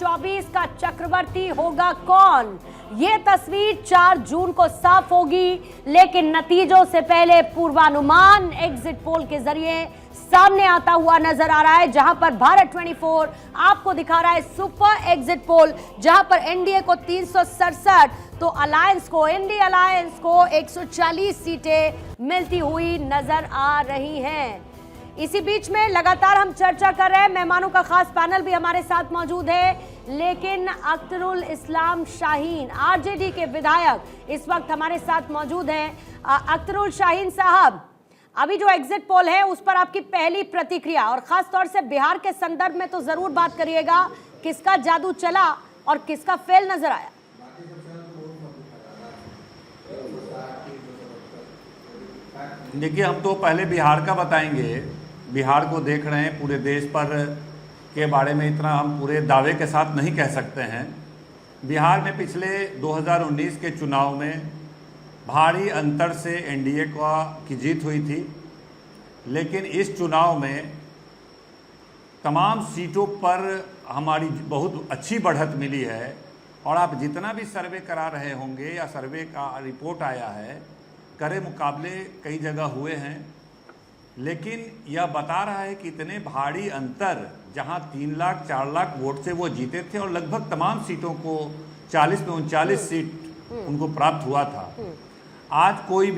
2024 का चक्रवर्ती होगा कौन? ये तस्वीर 4 जून को साफ होगी, लेकिन नतीजों से पहले पूर्वानुमान एग्जिट पोल के जरिए सामने आता हुआ नजर आ रहा है, जहां पर भारत 24 आपको दिखा रहा है सुपर एग्जिट पोल, जहां पर एनडीए को 367 तो अलायंस को, इंडिया अलायंस को 140 सीटें मिलती हुई नजर आ रही हैं। इसी बीच में लगातार हम चर्चा कर रहे हैं, मेहमानों का खास पैनल भी हमारे साथ मौजूद है, लेकिन अख्तरुल इस्लाम शाहीन आरजेडी के विधायक इस वक्त हमारे साथ मौजूद हैं। अख्तरुल शाहीन साहब, अभी जो एग्जिट पोल है उस पर आपकी पहली प्रतिक्रिया, और खास तौर से बिहार के संदर्भ में तो जरूर बात करिएगा, किसका जादू चला और किसका फेल नजर आया? देखिए, हम तो पहले बिहार का बताएंगे। बिहार को देख रहे हैं, पूरे देश पर के बारे में इतना हम पूरे दावे के साथ नहीं कह सकते हैं। बिहार में पिछले 2019 के चुनाव में भारी अंतर से एनडीए की जीत हुई थी, लेकिन इस चुनाव में तमाम सीटों पर हमारी बहुत अच्छी बढ़त मिली है। और आप जितना भी सर्वे करा रहे होंगे या सर्वे का रिपोर्ट आया है, करे मुकाबले कई जगह हुए हैं, लेकिन यह बता रहा है कि इतने भारी अंतर, जहां 3 लाख 4 लाख वोट से वो जीते थे और लगभग तमाम सीटों को 40 में 39 सीट उनको प्राप्त हुआ था। आज कई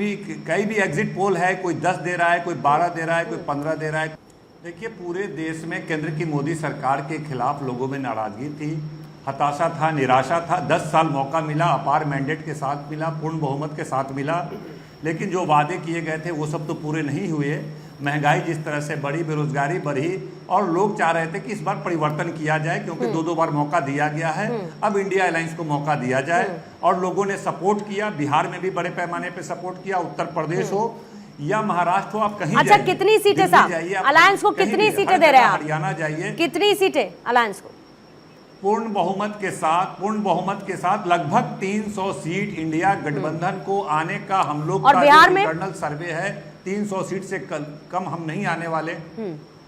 भी एग्जिट पोल है, कोई 10 दे रहा है, कोई 12 दे रहा है, कोई 15 दे रहा है। देखिए, पूरे देश में केंद्र की मोदी सरकार के खिलाफ लोगों में नाराजगी थी, हताशा था, निराशा था। 10 साल मौका मिला, अपार मैंडेट के साथ मिला, पूर्ण बहुमत के साथ मिला, लेकिन जो वादे किए गए थे वो सब तो पूरे नहीं हुए। महंगाई जिस तरह से बढ़ी, बेरोजगारी बढ़ी, और लोग चाह रहे थे कि इस बार परिवर्तन किया जाए, क्योंकि 2 बार मौका दिया गया है, अब इंडिया अलायंस को मौका दिया जाए। और लोगों ने सपोर्ट किया, बिहार में भी बड़े पैमाने पे सपोर्ट किया, उत्तर प्रदेश हो या महाराष्ट्र हो, आप कहीं अच्छा, कितनी सीटें साहब अलायंस को, कितनी सीटें दे रहे हैं? हरियाणा जाइए, कितनी सीटें अलायंस को? पूर्ण बहुमत के साथ लगभग 300 सीट इंडिया गठबंधन को आने का हम लोग का इंटरनल सर्वे है। 300 सीट से कम हम नहीं आने वाले।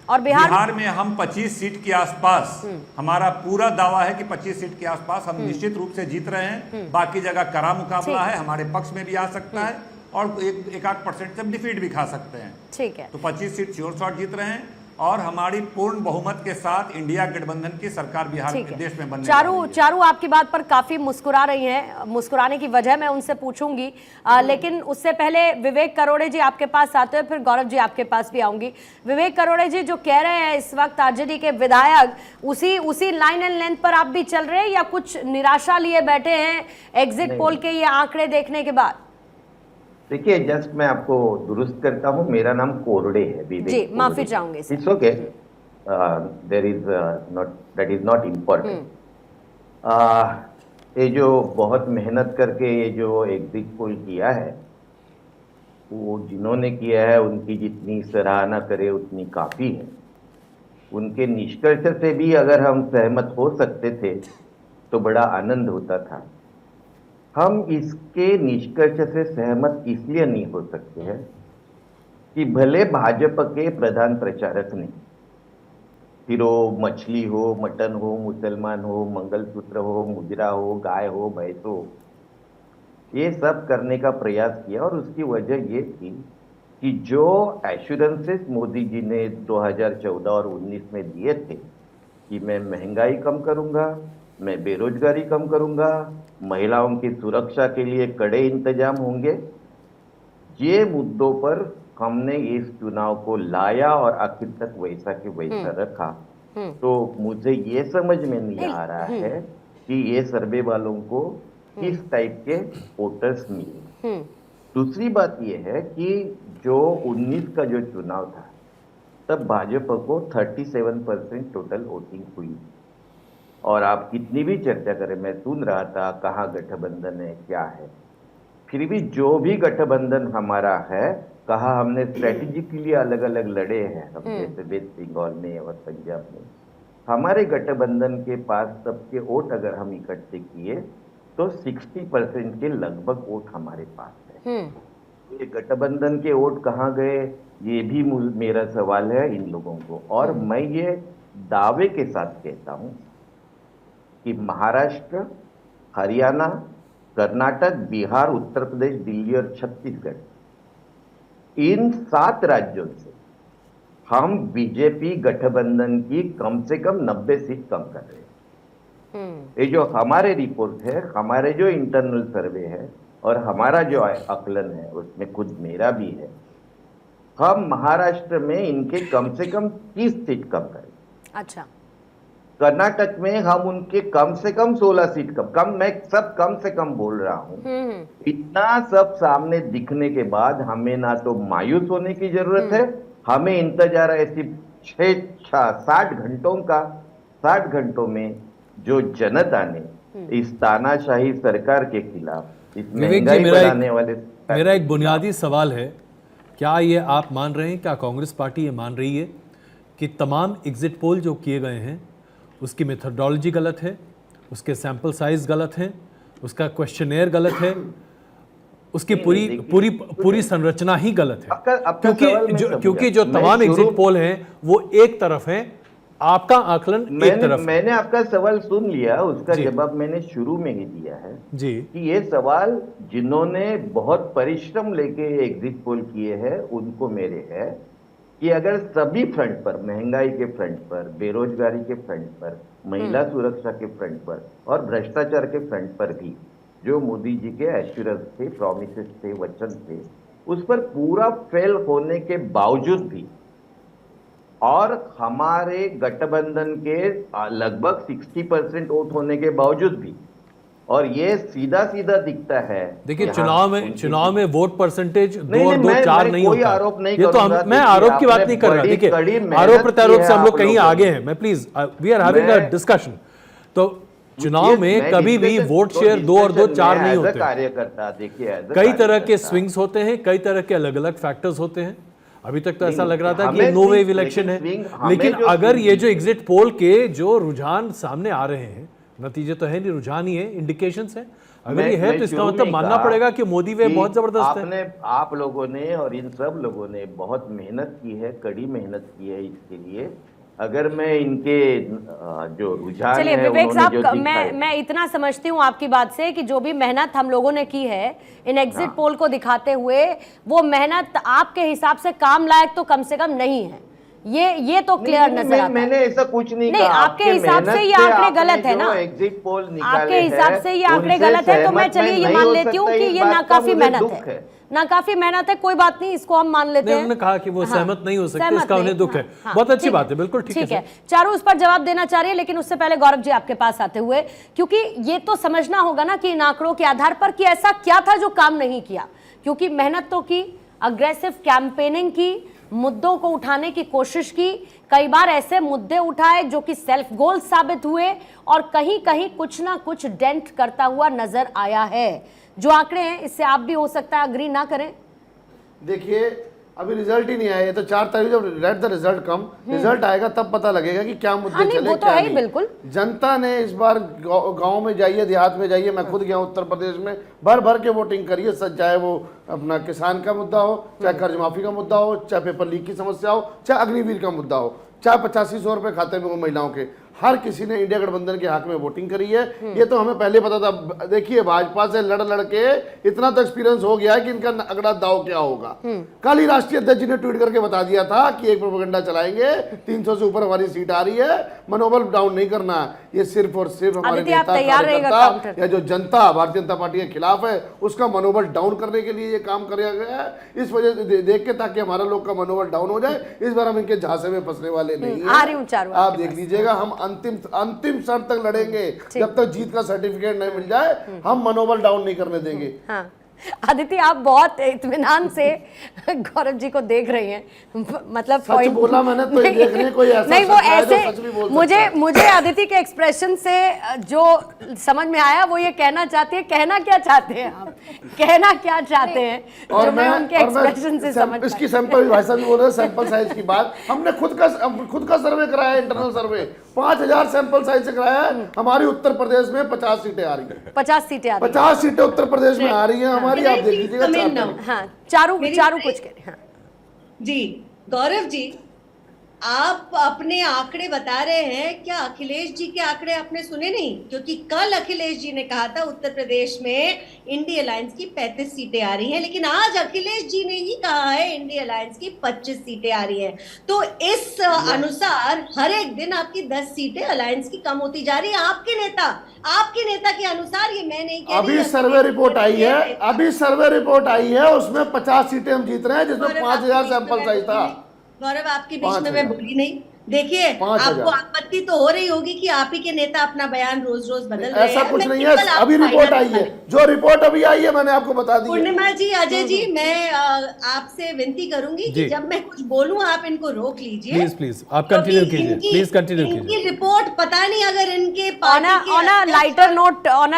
और बिहार में हम 25 सीट के आसपास, हमारा पूरा दावा है कि 25 सीट के आसपास हम निश्चित रूप से जीत रहे हैं। बाकी जगह कड़ा मुकाबला है, हमारे पक्ष में भी आ सकता है और एक आध % से हम डिफीट भी खा सकते हैं। ठीक है, तो 25 सीट श्योर शॉट जीत रहे हैं और हमारी पूर्ण बहुमत के साथ इंडिया गठबंधन की सरकार बिहार के देश में बनने वाली है। चारू आपकी बात पर काफी मुस्कुरा रही हैं, मुस्कुराने की वजह मैं उनसे पूछूंगी, लेकिन उससे पहले विवेक करोड़े जी आपके पास आते हैं, फिर गौरव जी आपके पास भी आऊंगी। विवेक करोड़े जी, जो कह रहे हैं इस वक्त आरजेडी के विधायक, उसी लाइन एंड लेंथ पर आप भी चल रहे हैं या कुछ निराशा लिए बैठे हैं एग्जिट पोल के ये आंकड़े देखने के बाद? देखिए, जस्ट मैं आपको दुरुस्त करता हूँ, मेरा नाम कोरडे है, विवेक जी, माफी चाहूंगी। It's okay, that is not important. ये जो बहुत मेहनत करके ये जो एग्जिट पोल किया है, वो जिन्होंने किया है उनकी जितनी सराहना करे उतनी काफी है। उनके निष्कर्ष से भी अगर हम सहमत हो सकते थे तो बड़ा आनंद होता था। हम इसके निष्कर्ष से सहमत इसलिए नहीं हो सकते हैं कि भले भाजपा के प्रधान प्रचारक ने, फिर वो मछली हो, मटन हो, मुसलमान हो, मंगलसूत्र हो, मुजरा हो, गाय हो, भैंस हो, ये सब करने का प्रयास किया। और उसकी वजह ये थी कि जो एश्योरेंसेस मोदी जी ने 2014 और 19 में दिए थे कि मैं महंगाई कम करूंगा, मैं बेरोजगारी कम करूंगा, महिलाओं की सुरक्षा के लिए कड़े इंतजाम होंगे, ये मुद्दों पर हमने इस चुनाव को लाया और आखिर तक वैसा के वैसा रखा। तो मुझे ये समझ में नहीं आ रहा है कि ये सर्वे वालों को किस टाइप के वोटर्स मिले। दूसरी बात ये है कि जो 19 का जो चुनाव था, तब भाजपा को 37% टोटल वोटिंग हुई। और आप कितनी भी चर्चा करें, मैं सुन रहा था कहाँ गठबंधन है, क्या है, फिर भी जो भी गठबंधन हमारा है, कहा हमने स्ट्रेटेजिकली अलग अलग लड़े हैं, हम जैसे वेस्ट बंगाल में और पंजाब में, हमारे गठबंधन के पास सबके वोट अगर हम इकट्ठे किए तो 60% के लगभग वोट हमारे पास है। ये गठबंधन के वोट कहाँ गए, ये भी मेरा सवाल है इन लोगों को। और मैं ये दावे के साथ कहता हूं कि महाराष्ट्र, हरियाणा, कर्नाटक, बिहार, उत्तर प्रदेश, दिल्ली और छत्तीसगढ़, इन 7 राज्यों से हम बीजेपी गठबंधन की कम से कम 90 सीट कम कर रहे हैं। ये जो हमारे रिपोर्ट है, हमारे जो इंटरनल सर्वे है और हमारा जो आकलन है, उसमें खुद मेरा भी है, हम महाराष्ट्र में इनके कम से कम 30 सीट कम करें। अच्छा। कर्नाटक में हम उनके कम से कम 16 सीट कम, मैं सब कम से कम बोल रहा हूं। इतना सब सामने दिखने के बाद हमें ना तो मायूस होने की जरूरत है, हमें इंतजार है सिर्फ 60 घंटों में जो जनता ने इस तानाशाही सरकार के खिलाफ, इस महंगाई बढ़ाने वाले, मेरा एक बुनियादी सवाल है, क्या ये आप मान रहे हैं, क्या कांग्रेस पार्टी ये मान रही है कि तमाम एग्जिट पोल जो किए गए हैं उसकी मेथोडोलॉजी गलत है, उसके सैंपल साइज गलत है, उसका क्वेश्चनेयर गलत है, उसकी पूरी संरचना ही गलत है? क्योंकि जो तमाम एग्जिट पोल हैं वो एक तरफ हैं, आपका आकलन एक तरफ। मैंने आपका सवाल सुन लिया, उसका जवाब मैंने शुरू में ही दिया है जी कि ये सवाल जिन्होंने बहुत परिश्रम लेके एग्जिट पोल किए हैं उनको मेरे है कि अगर सभी फ्रंट पर, महंगाई के फ्रंट पर, बेरोजगारी के फ्रंट पर, महिला सुरक्षा के फ्रंट पर और भ्रष्टाचार के फ्रंट पर भी जो मोदी जी के एश्योरेंस थे, प्रॉमिसेस थे, वचन थे, उस पर पूरा फेल होने के बावजूद भी और हमारे गठबंधन के लगभग 60% वोट होने के बावजूद भी, और ये सीधा सीधा दिखता है। देखिए चुनाव में वोट परसेंटेज 2 और 2 4 नहीं होता। आरोप नहीं, ये तो मैं आरोप की बात नहीं कर रहा। देखिए आरोप प्रत्यारोप से हम लोग कहीं आगे हैं। मैं please we are having a discussion. तो चुनाव में कभी भी वोट शेयर 2 और 2 4 नहीं होते। कार्यकर्ता देखिए कई तरह के स्विंग्स होते हैं, कई तरह के अलग अलग फैक्टर्स होते हैं। अभी तक तो ऐसा लग रहा था कि ये नो वेव इलेक्शन है, लेकिन अगर ये जो एग्जिट पोल के जो रुझान सामने आ रहे हैं, नतीजे तो है नहीं, रुझान ही है, इंडिकेशंस है, अगर ये है तो इसका मतलब मानना पड़ेगा कि मोदी वे बहुत जबरदस्त है। आप लोगों ने और इन सब लोगों ने बहुत मेहनत की है, कड़ी मेहनत की है इसके लिए। अगर मैं इनके जो रुझान, चलिए विवेक साहब, मैं इतना समझती हूँ आपकी बात से कि जो भी मेहनत हम लोगों ने की है इन एग्जिट पोल को दिखाते हुए, वो मेहनत आपके हिसाब से काम लायक तो कम से कम नहीं है। ये तो क्लियर नजर आता है। मैंने ऐसा कुछ नहीं कहा। आपके हिसाब से ये आंकड़े गलत है ना, एग्जिट पोल आपके हिसाब से ये आंकड़े गलत है, तो मैं चलिए ये मान लेती हूँ कि ये नाकाफी मेहनत है, नाकाफी मेहनत है, कोई बात नहीं, इसको हम मान लेते हैं। उन्होंने कहा कि वो सहमत नहीं हो सकते, इसका उन्हें दुख है। बहुत अच्छी बात है, बिल्कुल ठीक है। चारों उस पर जवाब देना चाह रही है, लेकिन उससे पहले गौरव जी आपके पास आते हुए, क्योंकि ये तो समझना होगा ना कि इन आंकड़ों के आधार पर कि ऐसा क्या था जो काम नहीं किया, क्योंकि मेहनत तो की, अग्रेसिव कैंपेनिंग की, मुद्दों को उठाने की कोशिश की, कई बार ऐसे मुद्दे उठाए जो कि सेल्फ गोल साबित हुए और कहीं कहीं कुछ ना कुछ डेंट करता हुआ नजर आया है। जो आंकड़े हैं इससे आप भी हो सकता है अग्री ना करें। देखिए अभी रिजल्ट ही नहीं आया, तो 4 तारीख जब let the result come, result आएगा तब पता लगेगा कि क्या मुद्दे चले, वो तो है ही बिल्कुल। जनता ने इस बार गांव में जाइए, देहात में जाइए, मैं खुद गया उत्तर प्रदेश में, भर भर के वोटिंग करिए, चाहे वो अपना किसान का मुद्दा हो, चाहे कर्ज माफी का मुद्दा हो, चाहे पेपर लीक की समस्या हो, चाहे अग्निवीर का मुद्दा हो, चाहे 8500 रुपए खाते में हो महिलाओं के, हर किसी ने इंडिया गठबंधन के हक में वोटिंग करी है। ये तो हमें पहले पता था। देखिए भाजपा से लड़ के इतना तो एक्सपीरियंस हो गया है कि इनका अगला दाव क्या होगा। कल ही राष्ट्रीय अध्यक्ष जी ने ट्वीट करके बता दिया था कि एक प्रोपेगेंडा चलाएंगे, 300 से ऊपर हमारी सीट आ रही है, मनोबल डाउन नहीं करना। ये सिर्फ और सिर्फ हमारे नेता कार्यकर्ता या जो जनता भारतीय जनता पार्टी के खिलाफ है उसका मनोबल डाउन करने के लिए ये काम किया गया है। इस वजह से देख के, ताकि हमारा लोग का मनोबल डाउन हो जाए। इस बार हम इनके झांसे में फंसने वाले नहीं है। आप देख लीजिएगा, हम अंतिम शर्त तक लड़ेंगे, जब तक जीत का सर्टिफिकेट नहीं मिल जाए हम मनोबल डाउन नहीं करने देंगे। हाँ। आदित्य, आप बहुत इत्मीनान से गौरव जी को देख रही हैं, मतलब सच बोला मैंने तो देखने कोई ऐसा नहीं, वो ऐसे मुझे आदित्य के एक्सप्रेशन से जो समझ में आया वो ये कहना चाहती है। कहना क्या चाहते हैं आप, कहना क्या चाहते हैं? और मैं उनके एक्सप्रेशन से समझ इसकी सैंपल भाई साहब भी बोल रहे हैं, सैंपल साइज की बात हमने खुद का सर्वे कराया, इंटरनल सर्वे 5000 सैंपल साइज से कराया है। हमारी उत्तर प्रदेश में 50 सीटें आ रही है, 50 सीटें आ रही है, 50 सीटें उत्तर प्रदेश में आ रही है हमारी। आप देख लीजिएगा, हाँ, चारू कुछ कह रहे हैं। जी गौरव जी, आप अपने आंकड़े बता रहे हैं, क्या अखिलेश जी के आंकड़े आपने सुने नहीं? क्योंकि कल अखिलेश जी ने कहा था उत्तर प्रदेश में इंडी अलायंस की 35 सीटें आ रही हैं, लेकिन आज अखिलेश जी ने ही कहा है इंडी अलायंस की 25 सीटें आ रही हैं। तो इस अनुसार हर एक दिन आपकी 10 सीटें अलायंस की कम होती जा रही है। आपके नेता के अनुसार, ये मैं नहीं कह रही, अभी सर्वे रिपोर्ट आई है, उसमें 50 सीटें हम जीत रहे हैं, जिसमें 5000 सैंपल साइज था। गौरव, आपके बीच में मैं बोली नहीं। देखिए, आपको आपत्ति तो हो रही होगी कि आप ही के नेता अपना बयान रोज रोज बदल रहे हैं। ऐसा कुछ नहीं है, अभी रिपोर्ट आई है, जो रिपोर्ट अभी आई है मैंने आपको बता दी। पूर्णिमा जी, अजय जी, मैं आपसे विनती करूंगी कि जब मैं कुछ बोलूं आप इनको रोक लीजिए। प्लीज आप कंटिन्यू कीजिए, प्लीज कंटिन्यू कीजिए। इनकी रिपोर्ट पता नहीं, अगर इनके on a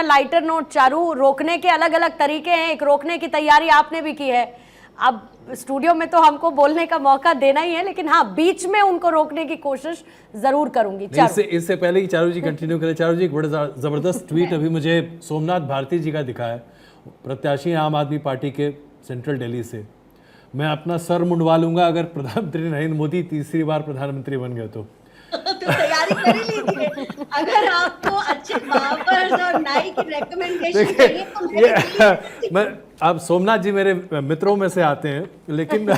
lighter note Charu, रोकने के अलग अलग तरीके हैं। एक रोकने की तैयारी आपने भी की है, अब स्टूडियो में तो हमको बोलने का मौका देना ही है, लेकिन हाँ, बीच में उनको रोकने की कोशिश जरूर करूंगी। इससे पहले कि चारू जी कंटिन्यू करें, चारू जी एक बड़ा जबरदस्त ट्वीट अभी मुझे सोमनाथ भारती जी का दिखा है, प्रत्याशी आम आदमी पार्टी के सेंट्रल दिल्ली से। मैं अपना सर मुंडवा लूंगा अगर प्रधानमंत्री नरेंद्र मोदी तीसरी बार प्रधानमंत्री बन गए तो तैयारी कर ही लीजिए। अगर आपको अच्छे बाबर्स और नाई की रिकमेंडेशन चाहिए तो मैं अब सोमनाथ जी मेरे मित्रों में से आते हैं, लेकिन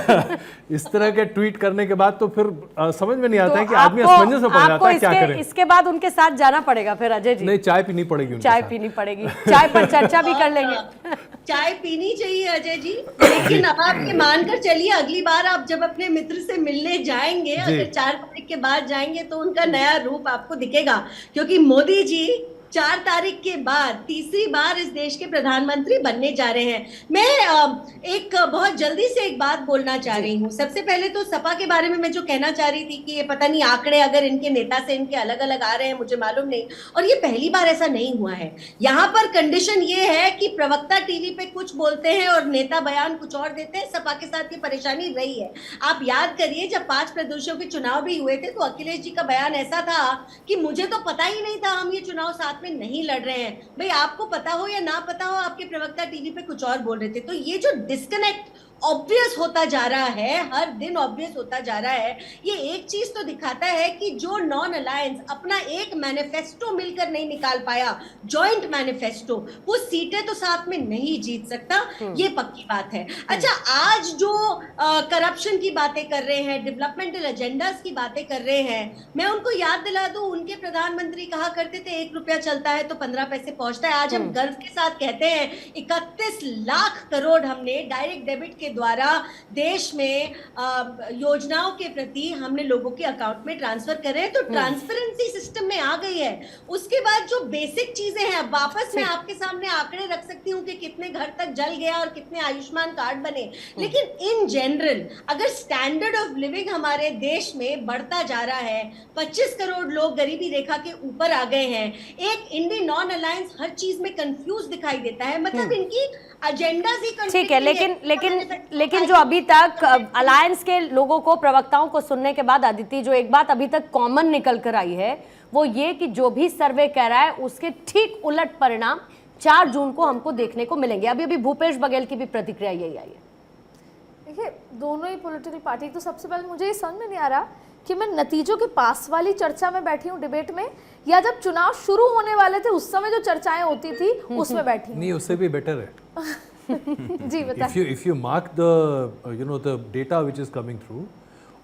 इस तरह के ट्वीट करने के बाद तो फिर समझ में नहीं आता है कि आदमी असमंजस में पड़ जाता है, क्या करें। इसके बाद उनके साथ जाना पड़ेगा फिर अजय जी। नहीं, चाय पीनी पड़ेगी, चाय पीनी पड़ेगी, चाय पर चर्चा भी कर लेंगे। चाय पीनी चाहिए अजय जी, लेकिन अब आप ये मानकर चलिए, अगली बार आप जब अपने मित्र से मिलने जाएंगे, अगर 4 तारीख के बाद जाएंगे तो उनका नया रूप आपको दिखेगा, क्योंकि मोदी जी 4 तारीख के बाद तीसरी बार इस देश के प्रधानमंत्री बनने जा रहे हैं। मैं एक बहुत जल्दी से एक बात बोलना चाह रही हूँ। सबसे पहले तो सपा के बारे में मैं जो कहना चाह रही थी कि ये पता नहीं आंकड़े अगर इनके नेता से इनके अलग अलग आ रहे हैं, मुझे मालूम नहीं, और ये पहली बार ऐसा नहीं हुआ है। यहाँ पर कंडीशन ये है कि प्रवक्ता टीवी पे कुछ बोलते हैं और नेता बयान कुछ और देते हैं। सपा के साथ ये परेशानी रही है। आप याद करिए, जब 5 प्रदेशों के चुनाव भी हुए थे तो अखिलेश जी का बयान ऐसा था कि मुझे तो पता ही नहीं था, हम ये चुनाव साथ में नहीं लड़ रहे हैं। भाई, आपको पता हो या ना पता हो, आपके प्रवक्ता टीवी पे कुछ और बोल रहे थे। तो ये जो डिस्कनेक्ट ऑब्वियस होता जा रहा है, हर दिन ऑब्वियस होता जा रहा है, ये एक चीज तो दिखाता है कि जो नॉन अलायंस अपना एक मैनिफेस्टो मिलकर नहीं निकाल पाया, जॉइंट मैनिफेस्टो, वो सीटें तो साथ में नहीं जीत सकता, ये पक्की बात है। अच्छा, आज जो करप्शन की बातें कर रहे हैं, डेवलपमेंटल एजेंडास की बातें कर रहे हैं, मैं उनको याद दिला दूं, उनके प्रधानमंत्री कहा करते थे 1 रुपया चलता है तो 15 पैसे पहुंचता है। आज हम गर्व के साथ कहते हैं 31 लाख करोड़ हमने डायरेक्ट डेबिट के द्वारा देश में योजनाओं के प्रति हमने लोगों के अकाउंट में ट्रांसफर करे। तो ट्रांसपेरेंसी सिस्टम में आ गई है। उसके बाद जो बेसिक चीजें हैं, वापस मैं आपके सामने आंकड़े रख सकती हूँ कि कितने घर तक जल गया और कितने आयुष्मान कार्ड बने, लेकिन इन जनरल अगर स्टैंडर्ड ऑफ लिविंग हमारे देश में बढ़ता जा रहा है, 25 करोड़ लोग गरीबी रेखा के ऊपर आ गए हैं, एक इंडी नॉन अलायंस हर चीज में कंफ्यूज दिखाई देता है, मतलब इनकी एजेंडा ही ठीक है। लेकिन जो अभी तक अलायंस के लोगों को, प्रवक्ताओं को सुनने के बाद आदित्य, जो एक बात अभी तक कॉमन निकल कर आई है वो ये कि जो भी सर्वे कह रहा है उसके ठीक उलट परिणाम 4 जून को हमको देखने को मिलेंगे। अभी भूपेश बघेल की भी प्रतिक्रिया यही आई है। देखिए, दोनों ही पॉलिटिकल पार्टी, तो सबसे पहले मुझे ये समझ में नहीं आ रहा कि मैं नतीजों के पास वाली चर्चा में बैठी हूँ डिबेट में, या जब चुनाव शुरू होने वाले थे उस समय जो चर्चाएं होती थी उसमें बैठी। नहीं, उससे भी बेटर है। जी बताइए। If you mark the data which is coming through,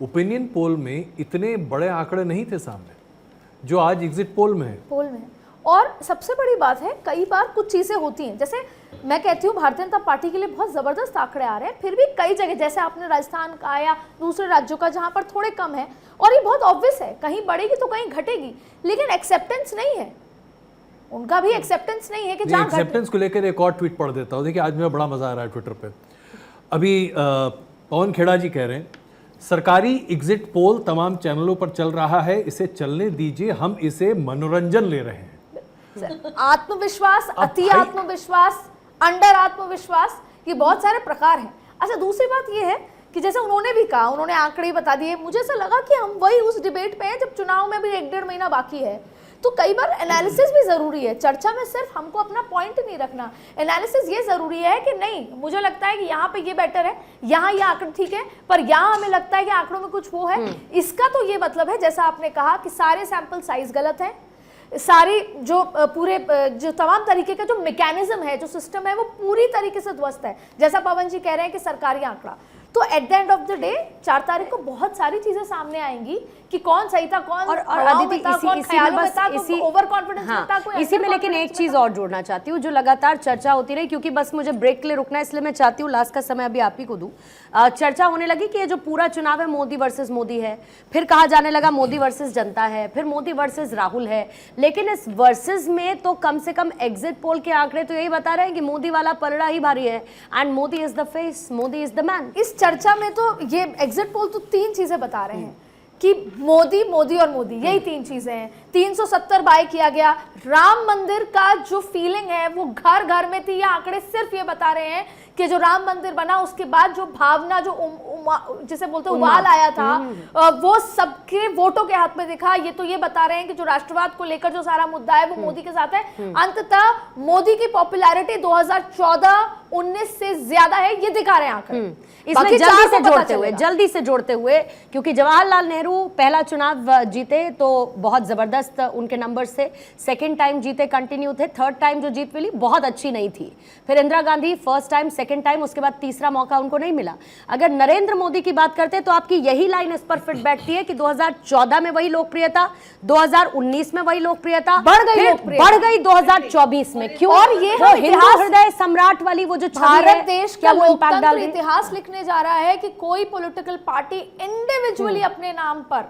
opinion poll में इतने बड़े आंकड़े नहीं थे सामने जो आज एग्जिट पोल में है। और सबसे बड़ी बात है, कई बार कुछ चीज़ें होती हैं, जैसे मैं कहती हूँ भारतीय जनता पार्टी के लिए बहुत ज़बरदस्त आंकड़े आ रहे हैं, फिर भी कई जगह, जैसे आपने राजस्थान का या दूसरे राज्यों का जहाँ पर थोड़े कम है, और ये बहुत ऑब्वियस है, कहीं बढ़ेगी तो कहीं घटेगी, लेकिन एक्सेप्टेंस नहीं है, उनका भी एक्सेप्टेंस नहीं है कि जहाँ एक्सेप्टेंस को लेकर एक और ट्वीट पढ़ देता हूँ। देखिए, आज मेरा बड़ा मजा आ रहा है ट्विटर पे। अभी पवन खेड़ा जी कह रहे हैं, सरकारी एग्जिट पोल तमाम चैनलों पर चल रहा है, इसे चलने दीजिए, हम इसे मनोरंजन ले रहे हैं। आत्मविश्वास, अति आत्मविश्वास, अंडर आत्मविश्वास, ये बहुत सारे प्रकार हैं। अच्छा, दूसरी बात ये है कि जैसे उन्होंने भी कहा, उन्होंने आंकड़े बता दिए, मुझे ऐसा लगा कि हम वही उस डिबेट पे हैं जब चुनाव में भी 1-1.5 महीना बाकी है। तो कई बार एनालिसिस भी जरूरी है। चर्चा में सिर्फ हमको अपना पॉइंट नहीं रखना, एनालिसिस ये जरूरी है कि नहीं मुझे लगता है कि यहाँ पे ये बेटर है, यहाँ ये आंकड़ा ठीक है, पर यहाँ हमें लगता है कि आंकड़ों में कुछ वो है। इसका तो ये मतलब है जैसा आपने कहा कि सारे सैंपल साइज गलत है, सारी जो पूरे जो तमाम तरीके का जो मैकेनिज्म है, जो सिस्टम है, वो पूरी तरीके से ध्वस्त है। जैसा पवन जी कह रहे हैं कि सरकारी आंकड़ा, तो at the end of the day 4 तारीख को बहुत सारी चीजें सामने आएंगी कि कौन सही था, कौन और हवाओं अदिति में था, कौन ख्यालों में था, कौन ओवर कॉन्फिडेंस में था, कोई इसी में लेकिन एक चीज और जोड़ना चाहती हूँ जो लगातार चर्चा होती रही, क्योंकि बस मुझे ब्रेक के लिए रुकना है, इसलिए मैं चाहती हूँ लास्ट का समय अभी आप ही को दूं। चर्चा होने लगी कि ये जो पूरा चुनाव है मोदी वर्सेस मोदी है, फिर कहा जाने लगा मोदी वर्सेस जनता है, फिर मोदी वर्सेस राहुल है, लेकिन इस वर्सेस में तो कम से कम एग्जिट पोल के आंकड़े तो यही बता रहे हैं कि मोदी वाला पलड़ा ही भारी है and Modi is the face, Modi is the man. इस चर्चा में तो ये एग्जिट पोल तो 3 चीजें बता रहे हैं कि मोदी, मोदी और मोदी, यही 3 चीजें हैं। 370 बाय किया गया, राम मंदिर का जो फीलिंग है वो घर घर में थी। ये आंकड़े सिर्फ ये बता रहे हैं कि जो राम मंदिर बना उसके बाद जो भावना, जो जिसे बोलते हैं उबाल आया था, वो सबके वोटों के हाथ में दिखा। ये तो ये बता रहे हैं कि जो राष्ट्रवाद को लेकर जो सारा मुद्दा है वो मोदी के साथ है। अंततः मोदी की पॉपुलैरिटी 2014-19 से ज्यादा है, ये दिखा रहे हैं आंकड़े। इसमें जल्दी से जोड़ते हुए क्योंकि जवाहरलाल नेहरू पहला चुनाव जीते तो बहुत जबरदस्त उनके नंबर से, सेकंड टाइम जीते कंटिन्यू थे, थर्ड टाइम जो जीत मिली बहुत अच्छी नहीं थी, फिर Indira Gandhi first time, second time, उसके बाद तीसरा मौका उनको नहीं मिला। अगर नरेंद्र मोदी की बात करते तो आपकी यही लाइन इस पर फिट बैठती है कि 2014 में वही लोकप्रियता, 2019 में वही लोकप्रियता, बढ़ गई 2024 में। क्यों? और ये हिंदू हृदय सम्राट वाली वो जो भारत देश का लोकतंत्र इतिहास लिखने जा रहा है कि कोई पॉलिटिकल पार्टी इंडिविजुअली अपने नाम पर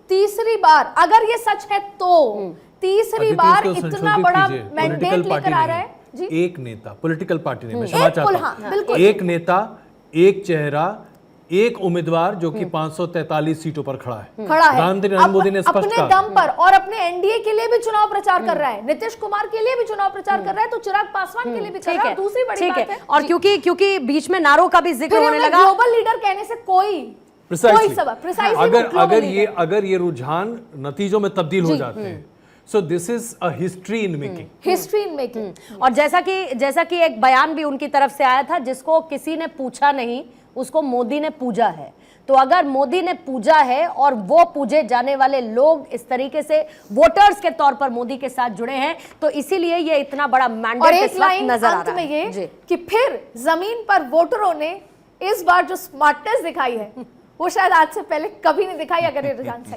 तीसरी बार, अगर ये सच है तो तीसरी बार इतना बड़ा मैंडेट लेकर आ रहा है। एक नेता, पॉलिटिकल पार्टी नहीं, मैं क्षमा चाहता हूं, एक नेता, एक चेहरा, एक उम्मीदवार जो कि 543 सीटों पर खड़ा है। प्रधानमंत्री नरेंद्र मोदी ने स्पष्ट कहा अपने दम पर, और अपने एनडीए के लिए भी चुनाव प्रचार कर रहा है, नीतीश कुमार के लिए भी चुनाव प्रचार कर रहा है, तो चिराग पासवान के लिए भी कर रहा है। दूसरी बड़ी बात है, और क्योंकि बीच में नारों का भी जिक्र होने लगा, ग्लोबल लीडर कहने से कोई सबक, अगर ये रुझान नतीजों में तब्दील हो जाते हैं, so this is a history in making. और जैसा कि एक बयान भी उनकी तरफ से आया था, जिसको किसी ने पूछा नहीं उसको मोदी ने पूजा है। तो अगर मोदी ने पूजा है और वो पूजे जाने वाले लोग इस तरीके से वोटर्स के तौर पर मोदी के साथ जुड़े हैं, तो इसीलिए ये इतना बड़ा मैंडेट इस वक्त नजर आ रहा है कि फिर जमीन पर वोटरों ने इस बार जो स्मार्टनेस दिखाई है वो शायद आज से पहले कभी नहीं दिखाई, अगर ये रुझान सही